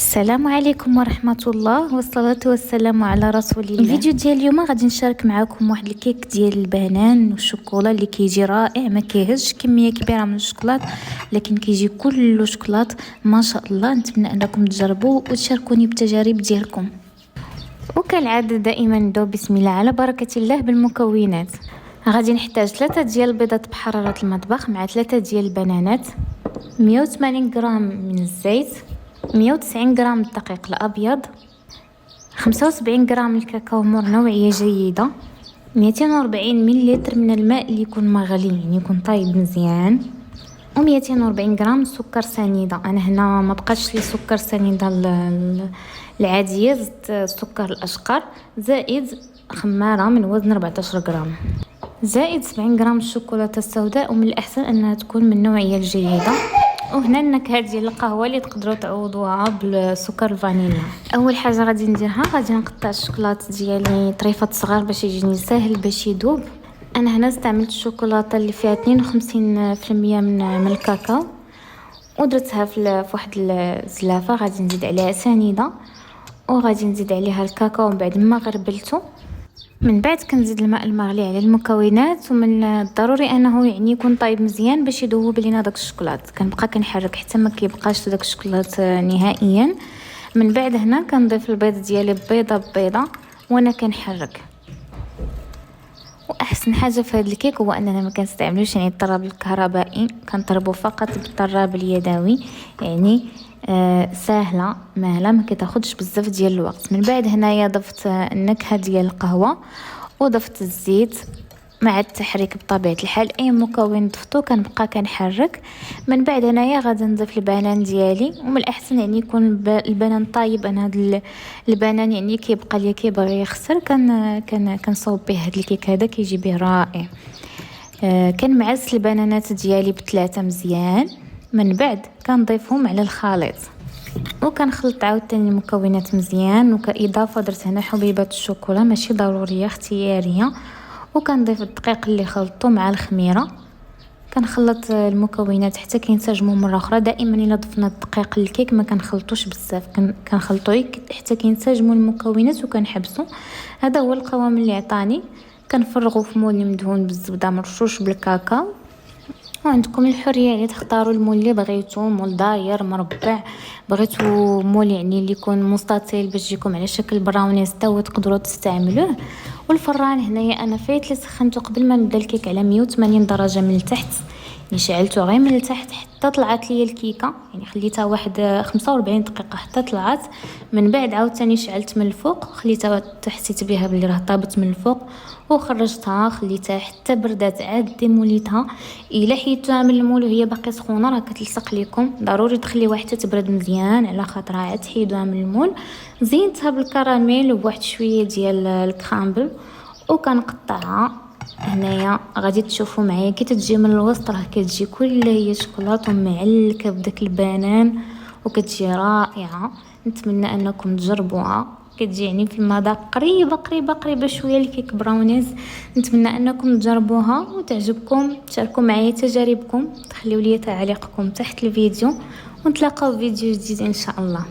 السلام عليكم ورحمة الله والصلاة والسلام على رسول الله. الفيديو ديال اليوم غادي نشارك معكم واحد الكيك ديال البنان والشوكولا اللي كيجي رائع، ما كيهزش كمية كبيرة من الشوكولات لكن كيجي كله شوكولات ما شاء الله. نتمنى انكم تجربوا وتشاركوني بالتجارب ديالكم. وكالعادة دائما نبداو بسم الله على بركة الله بالمكونات. غادي نحتاج 3 ديال البيضات بحرارة المطبخ مع 3 ديال البنانات، 180 غرام من الزيت، 190 غرام الدقيق الابيض، 75 غرام الكاكاو مر نوعيه جيده، 240 ملل من الماء اللي يكون مغلي يعني يكون طايب مزيان، و240 غرام سكر سنيده. انا هنا ما بقاش لي سكر سنيده العاديه، زدت السكر الاشقر، زائد خماره من وزن 14 غرام، زائد 70 غرام الشوكولاته السوداء، ومن الاحسن انها تكون من النوعيه الجيده. وهنا النكهه ديال القهوه اللي تقدروا تعوضوها بالسكر الفانيلا. اول حاجه غادي نديرها، غادي نقطع الشوكولاط ديالي طريفات صغار باش يجيني ساهل باش يذوب. انا هنا استعملت الشوكولاته اللي فيها 52% من الكاكاو، ودرتها في واحد الزلافه. غادي نزيد عليها سنيده، وغادي نزيد عليها الكاكاو من بعد ما غربلته. من بعد كنزيد الماء المغلي على المكونات، ومن الضروري انه يعني يكون طايب مزيان باش يذوب لينا داك الشوكولات. كنبقى كنحرك حتى ما كيبقاش داك الشوكولات نهائيا. من بعد هنا كنضيف البيض ديالي بيضه ببيضه وانا كنحرك. واحسن حاجه في هذا الكيك هو اننا ما كنستعملوش يعني الطراب الكهربائي، كنطربو فقط بالطراب اليدوي، يعني سهله مهله، ما كتاخذش بزاف ديال الوقت. من بعد هنايا ضفت النكهه ديال القهوه وضفت الزيت مع التحريك. بطبيعه الحال اي مكون ضفتو كنبقى كنحرك. من بعد هنايا غادي نضيف البنان ديالي، ومن الاحسن يعني يكون البنان طايب. انا هذا البنان يعني كيبقى ليا كيبغي يخسر، كنصوب به هذا الكيك هذا كيجي به رائع. كنمعس البنانات ديالي ب3 مزيان. من بعد كنضيفهم على الخليط وكنخلط عاوتاني المكونات مزيان. وكاضافه درت هنا حبيبات الشوكولا ماشي ضروريه، اختياريه. وكنضيف الدقيق اللي خلطته مع الخميره. كنخلط المكونات حتى كينسجموا مره اخرى. دائما الا ضفنا الدقيق للكيك ما كنخلطوش بزاف، كنخلطوه حتى كينسجموا المكونات وكنحبسوا. هذا هو القوام اللي عطاني. كنفرغوا في مول مدهون بالزبده مرشوش بالكاكاو. وعندكم الحريه يعني تختاروا المول اللي بغيتو، مول داير مربع، بغيتو مول يعني اللي يكون مستطيل باش يجيكم على شكل براونيز حتى تقدروا تستعملوه. والفران هنايا انا فايت لي سخنته قبل ما نبدا الكيك على 180 درجه من التحت، يعني شعلته غير من التحت حتى طلعت لي الكيكه، يعني خليتها واحد 45 دقيقه حتى طلعت. من بعد عاوتاني شعلت من الفوق، خليتها حسيت بها بلي راه طابت من الفوق، وخرجتها خليتها حتى بردات. عاد ديموليتها الا حيدتوها من المول وهي باقي سخونه راه كتلصق لكم، ضروري تخليوها حتى تبرد مزيان على خاطرها عاد تحيدوها من المول. زينتها بالكراميل وبواحد شويه ديال الكرامبل وكنقطعها. هنايا غادي تشوفوا معايا كي تجي من الوسط راه كتجي كلها هي شوكولاته معلكه بداك البنان وكتجي رائعه. نتمنى انكم تجربوها، كتجي يعني في المذاق قريبه شويه لكيك براونيز. نتمنى انكم تجربوها وتعجبكم. تشاركوا معايا تجاربكم، تخليوا لي تعليقكم تحت الفيديو، ونتلاقاو في فيديو جديد ان شاء الله.